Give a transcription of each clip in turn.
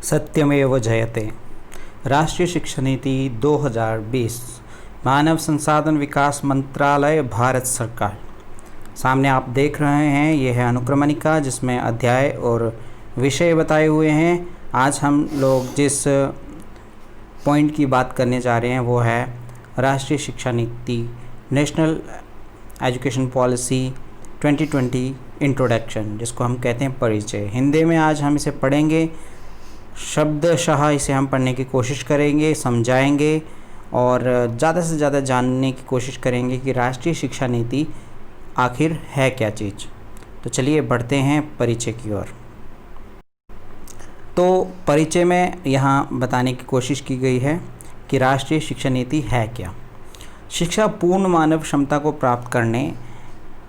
सत्यमेव जयते। राष्ट्रीय शिक्षा नीति 2020 मानव संसाधन विकास मंत्रालय, भारत सरकार। सामने आप देख रहे हैं, यह है अनुक्रमणिका जिसमें अध्याय और विषय बताए हुए हैं। आज हम लोग जिस पॉइंट की बात करने जा रहे हैं वो है राष्ट्रीय शिक्षा नीति, नेशनल एजुकेशन पॉलिसी 2020 इंट्रोडक्शन, जिसको हम कहते हैं परिचय। हिंदी में आज हम इसे पढ़ेंगे, शब्दशः इसे हम पढ़ने की कोशिश करेंगे, समझाएंगे और ज़्यादा से ज़्यादा जानने की कोशिश करेंगे कि राष्ट्रीय शिक्षा नीति आखिर है क्या चीज़। तो चलिए बढ़ते हैं परिचय की ओर। तो परिचय में यहाँ बताने की कोशिश की गई है कि राष्ट्रीय शिक्षा नीति है क्या। शिक्षा पूर्ण मानव क्षमता को प्राप्त करने,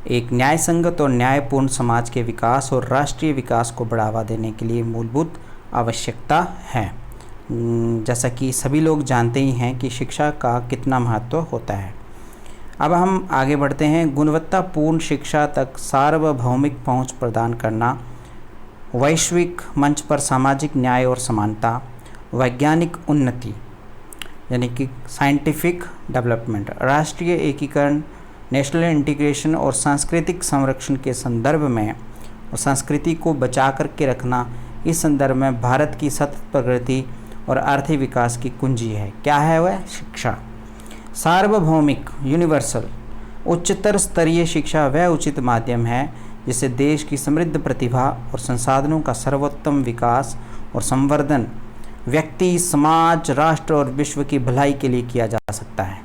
एक न्यायसंगत और न्यायपूर्ण समाज के विकास और राष्ट्रीय विकास को बढ़ावा देने के लिए मूलभूत आवश्यकता है। जैसा कि सभी लोग जानते ही हैं कि शिक्षा का कितना महत्व होता है। अब हम आगे बढ़ते हैं। गुणवत्तापूर्ण शिक्षा तक सार्वभौमिक पहुंच प्रदान करना, वैश्विक मंच पर सामाजिक न्याय और समानता, वैज्ञानिक उन्नति यानी कि साइंटिफिक डेवलपमेंट, राष्ट्रीय एकीकरण, नेशनल इंटीग्रेशन और सांस्कृतिक संरक्षण के संदर्भ में और संस्कृति को बचा करके रखना, इस संदर्भ में भारत की सतत प्रगति और आर्थिक विकास की कुंजी है। क्या है वह? शिक्षा। सार्वभौमिक यूनिवर्सल उच्चतर स्तरीय शिक्षा वह उचित माध्यम है जिससे देश की समृद्ध प्रतिभा और संसाधनों का सर्वोत्तम विकास और संवर्धन व्यक्ति, समाज, राष्ट्र और विश्व की भलाई के लिए किया जा सकता है।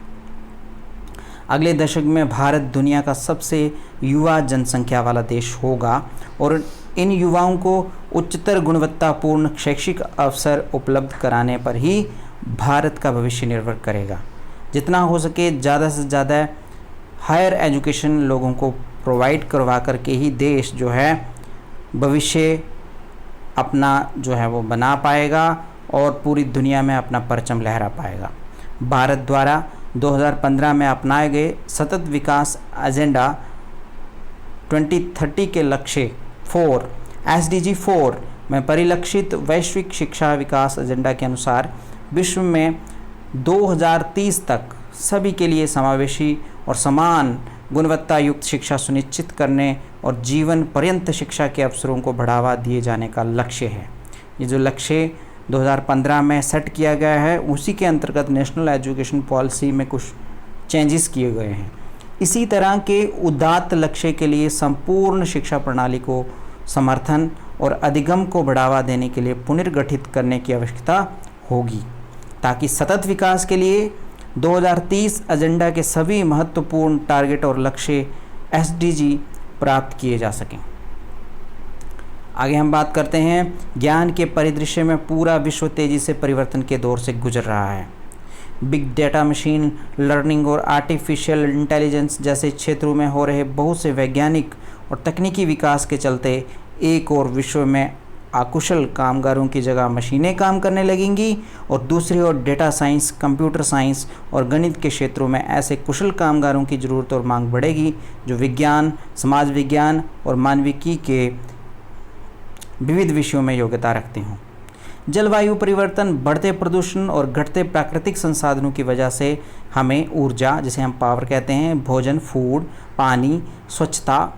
अगले दशक में भारत दुनिया का सबसे युवा जनसंख्या वाला देश होगा और इन युवाओं को उच्चतर गुणवत्तापूर्ण शैक्षिक अवसर उपलब्ध कराने पर ही भारत का भविष्य निर्भर करेगा। जितना हो सके ज़्यादा से ज़्यादा हायर एजुकेशन लोगों को प्रोवाइड करवा करके ही देश जो है भविष्य अपना जो है वो बना पाएगा और पूरी दुनिया में अपना परचम लहरा पाएगा। भारत द्वारा 2015 में अपनाए गए सतत विकास एजेंडा 2030 के लक्ष्य 4 SDG 4 में परिलक्षित वैश्विक शिक्षा विकास एजेंडा के अनुसार विश्व में 2030 तक सभी के लिए समावेशी और समान गुणवत्ता युक्त शिक्षा सुनिश्चित करने और जीवन पर्यंत शिक्षा के अवसरों को बढ़ावा दिए जाने का लक्ष्य है। ये जो लक्ष्य 2015 में सेट किया गया है, उसी के अंतर्गत नेशनल एजुकेशन पॉलिसी में कुछ चेंजेस किए गए हैं। इसी तरह के उदात्त लक्ष्य के लिए संपूर्ण शिक्षा प्रणाली को समर्थन और अधिगम को बढ़ावा देने के लिए पुनर्गठित करने की आवश्यकता होगी ताकि सतत विकास के लिए 2030 एजेंडा के सभी महत्वपूर्ण टारगेट और लक्ष्य SDG प्राप्त किए जा सकें। आगे हम बात करते हैं, ज्ञान के परिदृश्य में पूरा विश्व तेज़ी से परिवर्तन के दौर से गुजर रहा है। बिग डेटा, मशीन लर्निंग और आर्टिफिशियल इंटेलिजेंस जैसे क्षेत्रों में हो रहे बहुत से वैज्ञानिक और तकनीकी विकास के चलते एक और विश्व में अकुशल कामगारों की जगह मशीनें काम करने लगेंगी और दूसरी ओर डेटा साइंस, कंप्यूटर साइंस और गणित के क्षेत्रों में ऐसे कुशल कामगारों की ज़रूरत और मांग बढ़ेगी जो विज्ञान, समाज विज्ञान और मानविकी के विविध विषयों में योग्यता रखते हों। जलवायु परिवर्तन, बढ़ते प्रदूषण और घटते प्राकृतिक संसाधनों की वजह से हमें ऊर्जा, जिसे हम पावर कहते हैं, भोजन, फूड, पानी, स्वच्छता,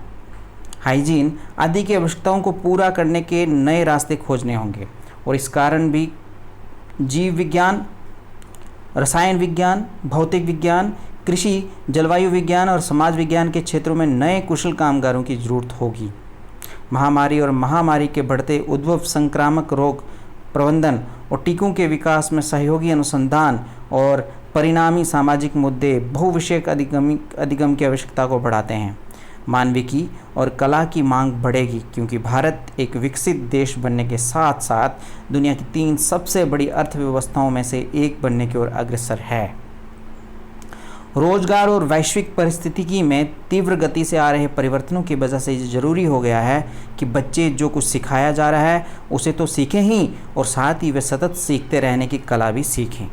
हाइजीन आदि की आवश्यकताओं को पूरा करने के नए रास्ते खोजने होंगे और इस कारण भी जीव विज्ञान, रसायन विज्ञान, भौतिक विज्ञान, कृषि, जलवायु विज्ञान और समाज विज्ञान के क्षेत्रों में नए कुशल कामगारों की जरूरत होगी। महामारी और महामारी के बढ़ते उद्भव, संक्रामक रोग प्रबंधन और टीकों के विकास में सहयोगी अनुसंधान और परिणामी सामाजिक मुद्दे बहुविषयक अधिगम की आवश्यकता को बढ़ाते हैं। मानविकी और कला की मांग बढ़ेगी क्योंकि भारत एक विकसित देश बनने के साथ साथ दुनिया की 3 सबसे बड़ी अर्थव्यवस्थाओं में से एक बनने की ओर अग्रसर है। रोजगार और वैश्विक परिस्थितिकी में तीव्र गति से आ रहे परिवर्तनों की वजह से ये जरूरी हो गया है कि बच्चे जो कुछ सिखाया जा रहा है उसे तो सीखें ही और साथ ही वे सतत सीखते रहने की कला भी सीखें।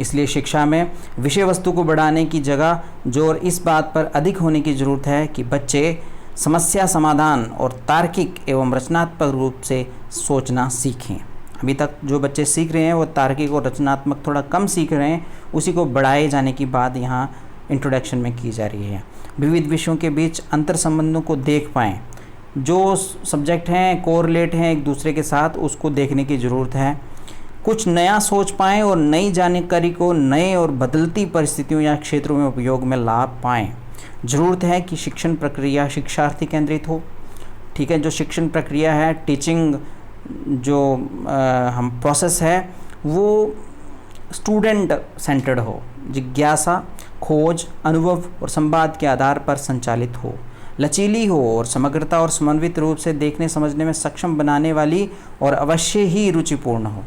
इसलिए शिक्षा में विषय वस्तु को बढ़ाने की जगह जोर इस बात पर अधिक होने की ज़रूरत है कि बच्चे समस्या समाधान और तार्किक एवं रचनात्मक रूप से सोचना सीखें। अभी तक जो बच्चे सीख रहे हैं वो तार्किक और रचनात्मक थोड़ा कम सीख रहे हैं, उसी को बढ़ाए जाने की बात यहाँ इंट्रोडक्शन में की जा रही है। विविध विषयों के बीच अंतर संबंधों को देख पाएँ, जो सब्जेक्ट हैं कोरिलेट हैं एक दूसरे के साथ, उसको देखने की ज़रूरत है। कुछ नया सोच पाएँ और नई जानकारी को नए और बदलती परिस्थितियों या क्षेत्रों में उपयोग में ला पाएँ। ज़रूरत है कि शिक्षण प्रक्रिया शिक्षार्थी केंद्रित हो। ठीक है, जो शिक्षण प्रक्रिया है, टीचिंग जो हम प्रोसेस है वो स्टूडेंट सेंटर्ड हो, जिज्ञासा, खोज, अनुभव और संवाद के आधार पर संचालित हो, लचीली हो और समग्रता और समन्वित रूप से देखने समझने में सक्षम बनाने वाली और अवश्य ही रुचिपूर्ण हो।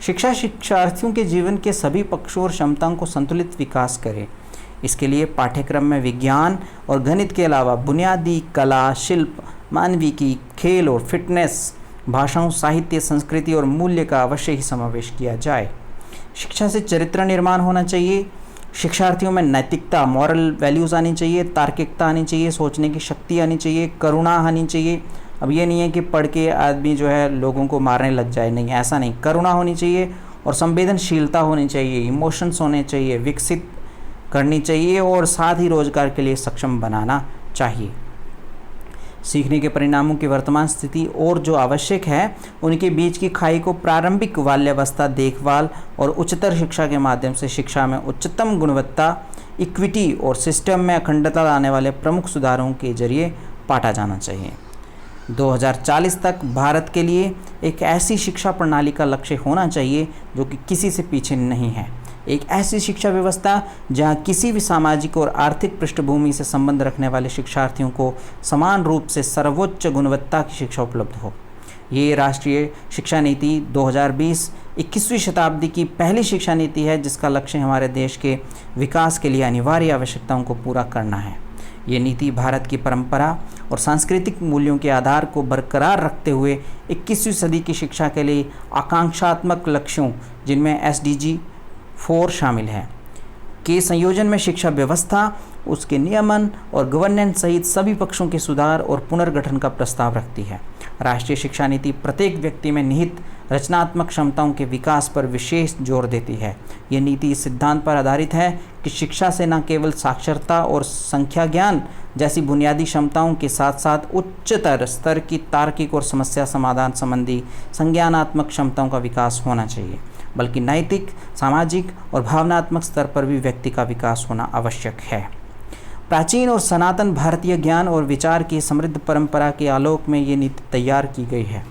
शिक्षा शिक्षार्थियों के जीवन के सभी पक्षों और क्षमताओं को संतुलित विकास करे। इसके लिए पाठ्यक्रम में विज्ञान और गणित के अलावा बुनियादी कला, शिल्प, मानविकी, खेल और फिटनेस, भाषाओं, साहित्य, संस्कृति और मूल्य का अवश्य ही समावेश किया जाए। शिक्षा से चरित्र निर्माण होना चाहिए। शिक्षार्थियों में नैतिकता, मॉरल वैल्यूज़ आनी चाहिए, तार्किकता आनी चाहिए, सोचने की शक्ति आनी चाहिए, करुणा आनी चाहिए। अब ये नहीं है कि पढ़ के आदमी जो है लोगों को मारने लग जाए, नहीं, ऐसा नहीं। करुणा होनी चाहिए और संवेदनशीलता होनी चाहिए, इमोशंस होने चाहिए, विकसित करनी चाहिए और साथ ही रोजगार के लिए सक्षम बनाना चाहिए। सीखने के परिणामों की वर्तमान स्थिति और जो आवश्यक है उनके बीच की खाई को प्रारंभिक बाल्यावस्था देखभाल और उच्चतर शिक्षा के माध्यम से शिक्षा में उच्चतम गुणवत्ता, इक्विटी और सिस्टम में अखंडता लाने वाले प्रमुख सुधारों के जरिए पाटा जाना चाहिए। 2040 तक भारत के लिए एक ऐसी शिक्षा प्रणाली का लक्ष्य होना चाहिए जो कि किसी से पीछे नहीं है। एक ऐसी शिक्षा व्यवस्था जहां किसी भी सामाजिक और आर्थिक पृष्ठभूमि से संबंध रखने वाले शिक्षार्थियों को समान रूप से सर्वोच्च गुणवत्ता की शिक्षा उपलब्ध हो। ये राष्ट्रीय शिक्षा नीति 2020 21वीं शताब्दी की पहली शिक्षा नीति है जिसका लक्ष्य हमारे देश के विकास के लिए अनिवार्य आवश्यकताओं को पूरा करना है। ये नीति भारत की परंपरा और सांस्कृतिक मूल्यों के आधार को बरकरार रखते हुए 21वीं सदी की शिक्षा के लिए आकांक्षात्मक लक्ष्यों, जिनमें SDG 4 शामिल है, के संयोजन में शिक्षा व्यवस्था, उसके नियमन और गवर्नेंस सहित सभी पक्षों के सुधार और पुनर्गठन का प्रस्ताव रखती है। राष्ट्रीय शिक्षा नीति प्रत्येक व्यक्ति में निहित रचनात्मक क्षमताओं के विकास पर विशेष जोर देती है। यह नीति इस सिद्धांत पर आधारित है कि शिक्षा से न केवल साक्षरता और संख्या ज्ञान जैसी बुनियादी क्षमताओं के साथ साथ उच्चतर स्तर की तार्किक और समस्या समाधान संबंधी संज्ञानात्मक क्षमताओं का विकास होना चाहिए, बल्कि नैतिक, सामाजिक और भावनात्मक स्तर पर भी व्यक्ति का विकास होना आवश्यक है। प्राचीन और सनातन भारतीय ज्ञान और विचार की समृद्ध परंपरा के आलोक में ये नीति तैयार की गई है।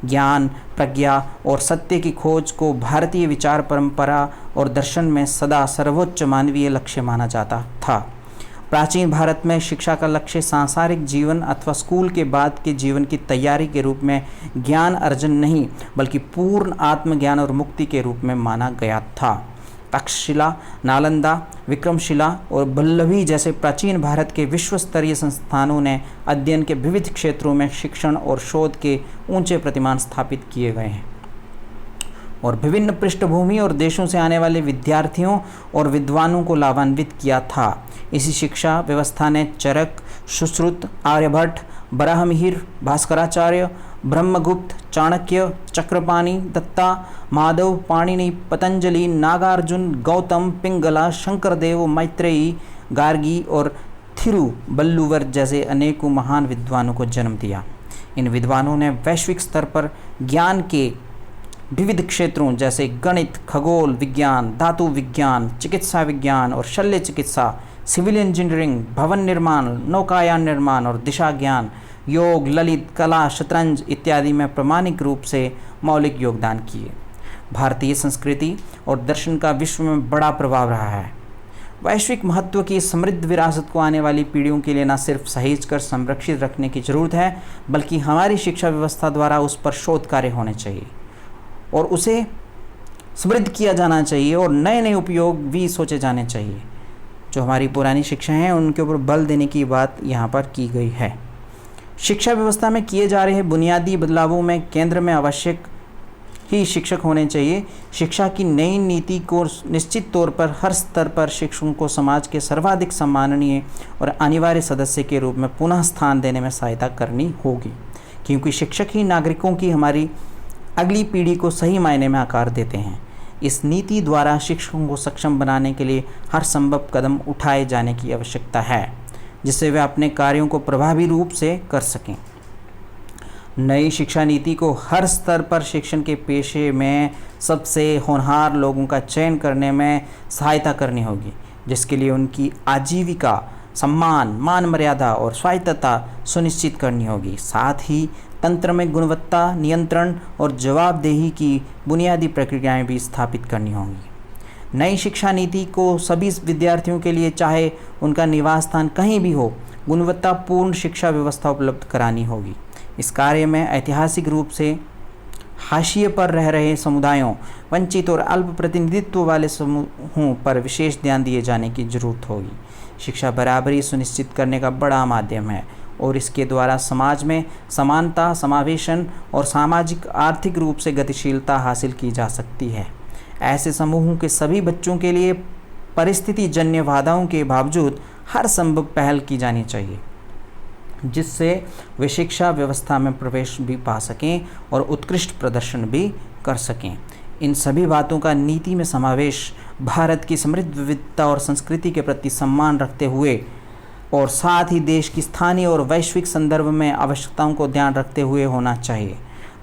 ज्ञान, प्रज्ञा और सत्य की खोज को भारतीय विचार परंपरा और दर्शन में सदा सर्वोच्च मानवीय लक्ष्य माना जाता था। प्राचीन भारत में शिक्षा का लक्ष्य सांसारिक जीवन अथवा स्कूल के बाद के जीवन की तैयारी के रूप में ज्ञान अर्जन नहीं, बल्कि पूर्ण आत्मज्ञान और मुक्ति के रूप में माना गया था। तक्षशिला, नालंदा, विक्रमशिला और बल्लभी जैसे प्राचीन भारत के विश्व स्तरीय संस्थानों ने अध्ययन के विविध क्षेत्रों में शिक्षण और शोध के ऊंचे प्रतिमान स्थापित किए गए हैं और विभिन्न पृष्ठभूमि और देशों से आने वाले विद्यार्थियों और विद्वानों को लाभान्वित किया था। इसी शिक्षा व्यवस्था ने चरक, सुश्रुत, आर्यभट्ट, बराहमिहिर, भास्कराचार्य, ब्रह्मगुप्त, चाणक्य, चक्रपाणि, दत्ता, माधव, पाणिनि, पतंजलि, नागार्जुन, गौतम, पिंगला, शंकरदेव, मैत्रेयी, गार्गी और थिरुवल्लुवर जैसे अनेकों महान विद्वानों को जन्म दिया। इन विद्वानों ने वैश्विक स्तर पर ज्ञान के विविध क्षेत्रों जैसे गणित, खगोल विज्ञान, धातु विज्ञान, चिकित्सा विज्ञान और शल्य चिकित्सा, सिविल इंजीनियरिंग, भवन निर्माण, नौकायान निर्माण और दिशा ज्ञान, योग, ललित कला, शतरंज इत्यादि में प्रामाणिक रूप से मौलिक योगदान किए। भारतीय संस्कृति और दर्शन का विश्व में बड़ा प्रभाव रहा है। वैश्विक महत्व की समृद्ध विरासत को आने वाली पीढ़ियों के लिए न सिर्फ सहेज कर संरक्षित रखने की जरूरत है, बल्कि हमारी शिक्षा व्यवस्था द्वारा उस पर शोध कार्य होने चाहिए और उसे समृद्ध किया जाना चाहिए और नए नए उपयोग भी सोचे जाने चाहिए। जो हमारी पुरानी शिक्षा है उनके ऊपर बल देने की बात यहाँ पर की गई है। शिक्षा व्यवस्था में किए जा रहे बुनियादी बदलावों में केंद्र में आवश्यक ही शिक्षक होने चाहिए। शिक्षा की नई नीति को निश्चित तौर पर हर स्तर पर शिक्षकों को समाज के सर्वाधिक सम्माननीय और अनिवार्य सदस्य के रूप में पुनः स्थान देने में सहायता करनी होगी। क्योंकि शिक्षक ही नागरिकों की हमारी अगली पीढ़ी को सही मायने में आकार देते हैं। इस नीति द्वारा शिक्षकों को सक्षम बनाने के लिए हर संभव कदम उठाए जाने की आवश्यकता है, जिससे वे अपने कार्यों को प्रभावी रूप से कर सकें। नई शिक्षा नीति को हर स्तर पर शिक्षण के पेशे में सबसे होनहार लोगों का चयन करने में सहायता करनी होगी, जिसके लिए उनकी आजीविका, सम्मान, मान मर्यादा और स्वायत्तता सुनिश्चित करनी होगी। साथ ही तंत्र में गुणवत्ता नियंत्रण और जवाबदेही की बुनियादी प्रक्रियाएं भी स्थापित करनी होंगी। नई शिक्षा नीति को सभी विद्यार्थियों के लिए, चाहे उनका निवास स्थान कहीं भी हो, गुणवत्तापूर्ण शिक्षा व्यवस्था उपलब्ध करानी होगी। इस कार्य में ऐतिहासिक रूप से हाशिए पर रह रहे समुदायों, वंचित और अल्प प्रतिनिधित्व वाले समूहों पर विशेष ध्यान दिए जाने की जरूरत होगी। शिक्षा बराबरी सुनिश्चित करने का बड़ा माध्यम है और इसके द्वारा समाज में समानता, समावेशन और सामाजिक आर्थिक रूप से गतिशीलता हासिल की जा सकती है। ऐसे समूहों के सभी बच्चों के लिए परिस्थिति जन्य बाधाओं के बावजूद हर संभव पहल की जानी चाहिए, जिससे वे शिक्षा व्यवस्था में प्रवेश भी पा सकें और उत्कृष्ट प्रदर्शन भी कर सकें। इन सभी बातों का नीति में समावेश भारत की समृद्ध विविधता और संस्कृति के प्रति सम्मान रखते हुए और साथ ही देश की स्थानीय और वैश्विक संदर्भ में आवश्यकताओं को ध्यान रखते हुए होना चाहिए।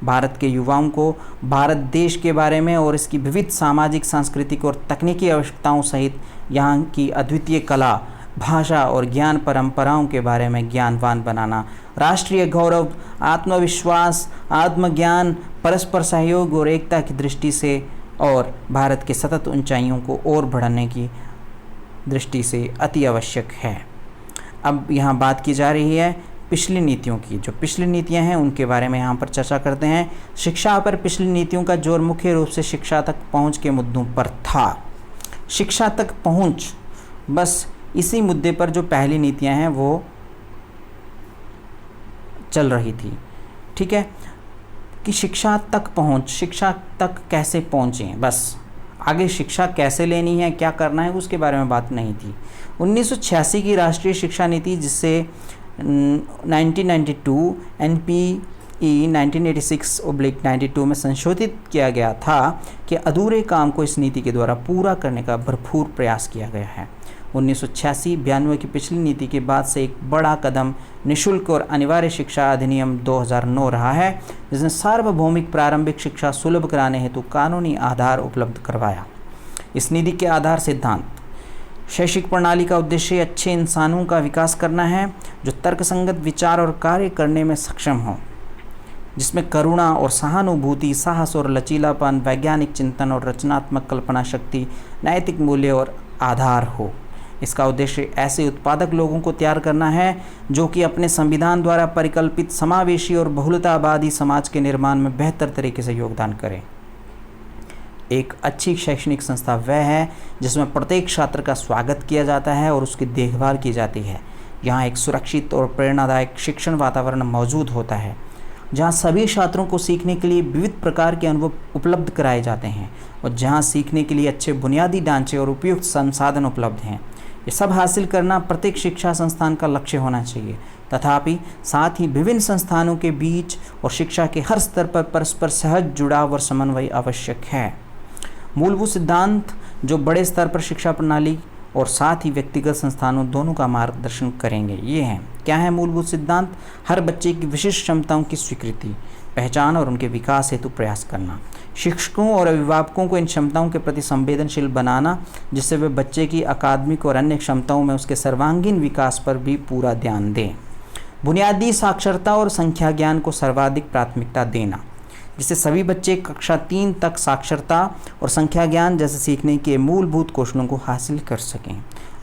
भारत के युवाओं को भारत देश के बारे में और इसकी विविध सामाजिक, सांस्कृतिक और तकनीकी आवश्यकताओं सहित यहाँ की अद्वितीय कला, भाषा और ज्ञान परंपराओं के बारे में ज्ञानवान बनाना राष्ट्रीय गौरव, आत्मविश्वास, आत्मज्ञान, परस्पर सहयोग और एकता की दृष्टि से और भारत के सतत ऊंचाइयों को और बढ़ाने की दृष्टि से अति आवश्यक है। अब यहाँ बात की जा रही है पिछली नीतियों की। जो पिछली नीतियाँ हैं उनके बारे में यहाँ पर चर्चा करते हैं। शिक्षा पर पिछली नीतियों का जोर मुख्य रूप से शिक्षा तक पहुँच के मुद्दों पर था। शिक्षा तक पहुँच, बस इसी मुद्दे पर जो पहली नीतियाँ हैं वो चल रही थी। ठीक है, कि शिक्षा तक पहुँच, शिक्षा तक कैसे पहुँचें, बस आगे शिक्षा कैसे लेनी है, क्या करना है, उसके बारे में बात नहीं थी। 1986 की राष्ट्रीय शिक्षा नीति, जिससे 1992 NPE 1986/92 में संशोधित किया गया था, कि अधूरे काम को इस नीति के द्वारा पूरा करने का भरपूर प्रयास किया गया है। 1986-92 की पिछली नीति के बाद से एक बड़ा कदम निःशुल्क और अनिवार्य शिक्षा अधिनियम 2009 रहा है, जिसने सार्वभौमिक प्रारंभिक शिक्षा सुलभ कराने हेतु कानूनी आधार उपलब्ध करवाया। इस नीति के आधार सिद्धांत: शैक्षिक प्रणाली का उद्देश्य अच्छे इंसानों का विकास करना है, जो तर्कसंगत विचार और कार्य करने में सक्षम हों, जिसमें करुणा और सहानुभूति, साहस और लचीलापन, वैज्ञानिक चिंतन और रचनात्मक कल्पना शक्ति, नैतिक मूल्य और आधार हो। इसका उद्देश्य ऐसे उत्पादक लोगों को तैयार करना है जो कि अपने संविधान द्वारा परिकल्पित समावेशी और बहुलतावादी समाज के निर्माण में बेहतर तरीके से योगदान करें। एक अच्छी शैक्षणिक संस्था वह है जिसमें प्रत्येक छात्र का स्वागत किया जाता है और उसकी देखभाल की जाती है। यहाँ एक सुरक्षित और प्रेरणादायक शिक्षण वातावरण मौजूद होता है, जहाँ सभी छात्रों को सीखने के लिए विविध प्रकार के अनुभव उपलब्ध कराए जाते हैं और जहाँ सीखने के लिए अच्छे बुनियादी ढांचे और उपयुक्त संसाधन उपलब्ध हैं। ये सब हासिल करना प्रत्येक शिक्षा संस्थान का लक्ष्य होना चाहिए। तथापि साथ ही विभिन्न संस्थानों के बीच और शिक्षा के हर स्तर पर परस्पर सहज जुड़ाव और समन्वय आवश्यक है। मूलभूत सिद्धांत जो बड़े स्तर पर शिक्षा प्रणाली और साथ ही व्यक्तिगत संस्थानों दोनों का मार्गदर्शन करेंगे। ये हैं, क्या है मूलभूत सिद्धांत? हर बच्चे की विशिष्ट क्षमताओं की स्वीकृति, पहचान और उनके विकास हेतु प्रयास करना। शिक्षकों और अभिभावकों को इन क्षमताओं के प्रति संवेदनशील बनाना, जिससे वे बच्चे की अकादमिक और अन्य क्षमताओं में उसके सर्वांगीण विकास पर भी पूरा ध्यान दें। बुनियादी साक्षरता और संख्या ज्ञान को सर्वाधिक प्राथमिकता देना, जिससे सभी बच्चे कक्षा 3 तक साक्षरता और संख्या ज्ञान जैसे सीखने के मूलभूत कौशलों को हासिल कर सकें।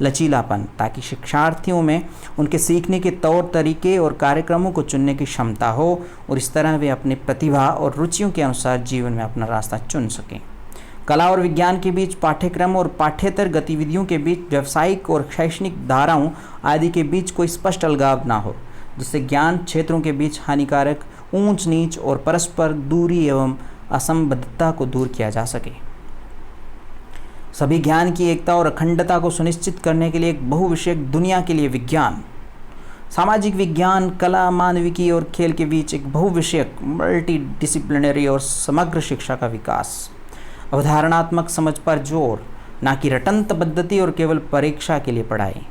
लचीलापन, ताकि शिक्षार्थियों में उनके सीखने के तौर तरीके और कार्यक्रमों को चुनने की क्षमता हो और इस तरह वे अपनी प्रतिभा और रुचियों के अनुसार जीवन में अपना रास्ता चुन सकें। कला और विज्ञान के बीच पाठ्यक्रम और पाठ्येतर गतिविधियों के बीच व्यावसायिक और शैक्षणिक धाराओं आदि के बीच कोई स्पष्ट अलगाव ना हो, जिससे ज्ञान क्षेत्रों के बीच हानिकारक ऊंच नीच और परस्पर दूरी एवं असंबद्धता को दूर किया जा सके। सभी ज्ञान की एकता और अखंडता को सुनिश्चित करने के लिए एक बहुविषयक दुनिया के लिए विज्ञान, सामाजिक विज्ञान, कला, मानविकी और खेल के बीच एक बहुविषयक मल्टी डिसिप्लिनरी और समग्र शिक्षा का विकास। अवधारणात्मक समझ पर जोर, ना कि रटंत पद्धति और केवल परीक्षा के लिए पढ़ाई।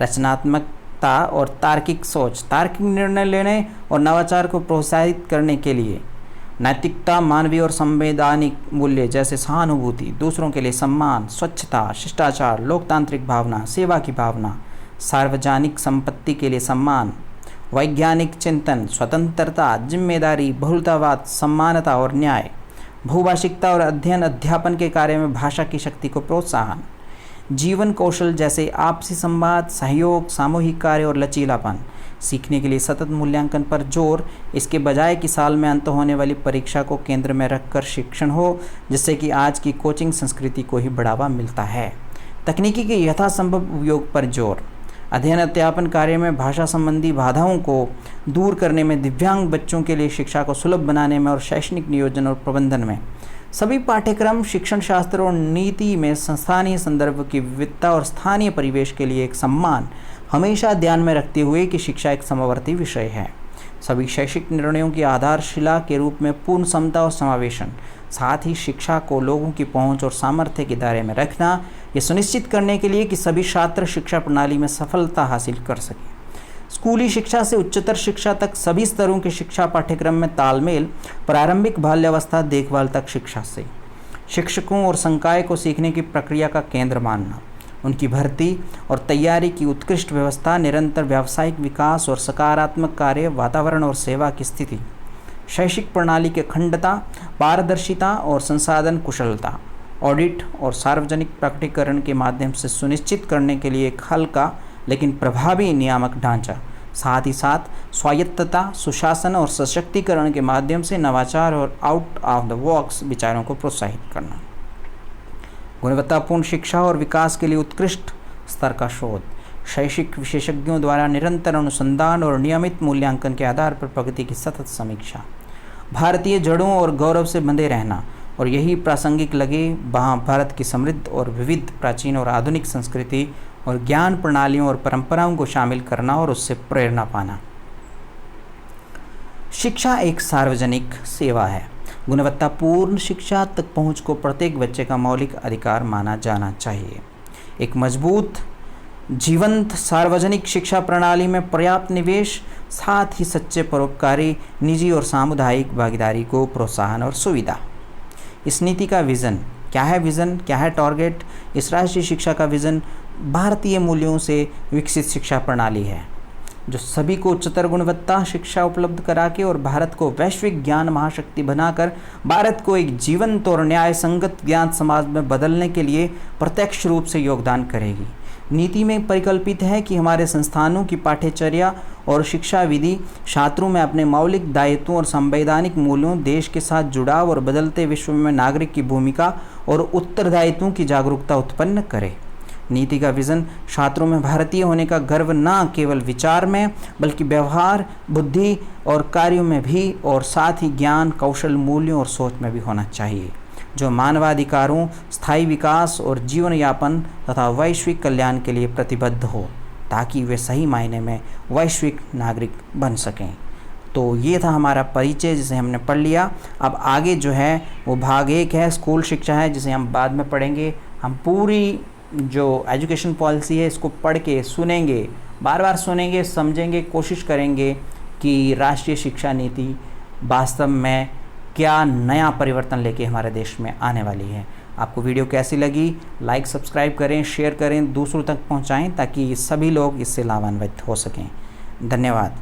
रचनात्मकता और तार्किक सोच, तार्किक निर्णय लेने और नवाचार को प्रोत्साहित करने के लिए। नैतिकता, मानवीय और संवैधानिक मूल्य जैसे सहानुभूति, दूसरों के लिए सम्मान, स्वच्छता, शिष्टाचार, लोकतांत्रिक भावना, सेवा की भावना, सार्वजनिक संपत्ति के लिए सम्मान, वैज्ञानिक चिंतन, स्वतंत्रता, जिम्मेदारी, बहुलतावाद, समानता और न्याय, बहुभाषिकता और अध्ययन अध्यापन के कार्य में भाषा की शक्ति को प्रोत्साहन, जीवन कौशल जैसे आपसी संवाद, सहयोग, सामूहिक कार्य और लचीलापन, सीखने के लिए सतत मूल्यांकन पर जोर, इसके बजाय कि साल में अंत होने वाली परीक्षा को केंद्र में रखकर शिक्षण हो, जिससे कि आज की कोचिंग संस्कृति को ही बढ़ावा मिलता है। तकनीकी के यथासंभव उपयोग पर जोर, अध्ययन अध्यापन कार्य में भाषा संबंधी बाधाओं को दूर करने में, दिव्यांग बच्चों के लिए शिक्षा को सुलभ बनाने में और शैक्षणिक नियोजन और प्रबंधन में। सभी पाठ्यक्रम, शिक्षण शास्त्र और नीति में स्थानीय संदर्भ की विविधता और स्थानीय परिवेश के लिए एक सम्मान हमेशा ध्यान में रखते हुए कि शिक्षा एक समवर्ती विषय है। सभी शैक्षिक निर्णयों की आधारशिला के रूप में पूर्ण समता और समावेशन, साथ ही शिक्षा को लोगों की पहुंच और सामर्थ्य के दायरे में रखना, ये सुनिश्चित करने के लिए कि सभी छात्र शिक्षा प्रणाली में सफलता हासिल कर सकें। स्कूली शिक्षा से उच्चतर शिक्षा तक सभी स्तरों के शिक्षा पाठ्यक्रम में तालमेल, प्रारंभिक बाल्यावस्था देखभाल तक शिक्षा से शिक्षकों और संकाय को सीखने की प्रक्रिया का केंद्र मानना, उनकी भर्ती और तैयारी की उत्कृष्ट व्यवस्था, निरंतर व्यावसायिक विकास और सकारात्मक कार्य वातावरण और सेवा की स्थिति, शैक्षिक प्रणाली की अखंडता, पारदर्शिता और संसाधन कुशलता, ऑडिट और सार्वजनिक प्रकटीकरण के माध्यम से सुनिश्चित करने के लिए एक हल्का लेकिन प्रभावी नियामक ढांचा, साथ ही साथ स्वायत्तता, सुशासन और सशक्तिकरण के माध्यम से नवाचार और आउट ऑफ द बॉक्स विचारों को प्रोत्साहित करना। गुणवत्तापूर्ण शिक्षा और विकास के लिए उत्कृष्ट स्तर का शोध, शैक्षिक विशेषज्ञों द्वारा निरंतर अनुसंधान और नियमित मूल्यांकन के आधार पर प्रगति की सतत समीक्षा, भारतीय जड़ों और गौरव से बंधे रहना और यही प्रासंगिक लगे वहाँ भारत की समृद्ध और विविध प्राचीन और आधुनिक संस्कृति और ज्ञान प्रणालियों और परंपराओं को शामिल करना और उससे प्रेरणा पाना। शिक्षा एक सार्वजनिक सेवा है। गुणवत्तापूर्ण शिक्षा तक पहुँच को प्रत्येक बच्चे का मौलिक अधिकार माना जाना चाहिए। एक मजबूत, जीवंत सार्वजनिक शिक्षा प्रणाली में पर्याप्त निवेश, साथ ही सच्चे परोपकारी, निजी और सामुदायिक भागीदारी को प्रोत्साहन और सुविधा। इस नीति का विज़न क्या है? विज़न क्या है? टारगेट। इस राष्ट्रीय शिक्षा का विज़न भारतीय मूल्यों से विकसित शिक्षा प्रणाली है जो सभी को उच्चतर गुणवत्ता शिक्षा उपलब्ध करा के और भारत को वैश्विक ज्ञान महाशक्ति बनाकर भारत को एक जीवंत और न्याय संगत ज्ञान समाज में बदलने के लिए प्रत्यक्ष रूप से योगदान करेगी। नीति में परिकल्पित है कि हमारे संस्थानों की पाठ्यचर्या और शिक्षा विधि छात्रों में अपने मौलिक दायित्वों और संवैधानिक मूल्यों, देश के साथ जुड़ाव और बदलते विश्व में नागरिक की भूमिका और उत्तरदायित्वों की जागरूकता उत्पन्न करे। नीति का विज़न छात्रों में भारतीय होने का गर्व न केवल विचार में बल्कि व्यवहार, बुद्धि और कार्यों में भी, और साथ ही ज्ञान, कौशल, मूल्यों और सोच में भी होना चाहिए, जो मानवाधिकारों, स्थायी विकास और जीवन यापन तथा वैश्विक कल्याण के लिए प्रतिबद्ध हो, ताकि वे सही मायने में वैश्विक नागरिक बन सकें। तो ये था हमारा परिचय जिसे हमने पढ़ लिया। अब आगे जो है वो भाग 1 है, स्कूल शिक्षा है, जिसे हम बाद में पढ़ेंगे। हम पूरी जो एजुकेशन पॉलिसी है इसको पढ़ के सुनेंगे, बार बार सुनेंगे, समझेंगे, कोशिश करेंगे कि राष्ट्रीय शिक्षा नीति वास्तव में क्या नया परिवर्तन लेके हमारे देश में आने वाली है। आपको वीडियो कैसी लगी? लाइक, सब्सक्राइब करें, शेयर करें, दूसरों तक पहुंचाएं ताकि सभी लोग इससे लाभान्वित हो सकें। धन्यवाद।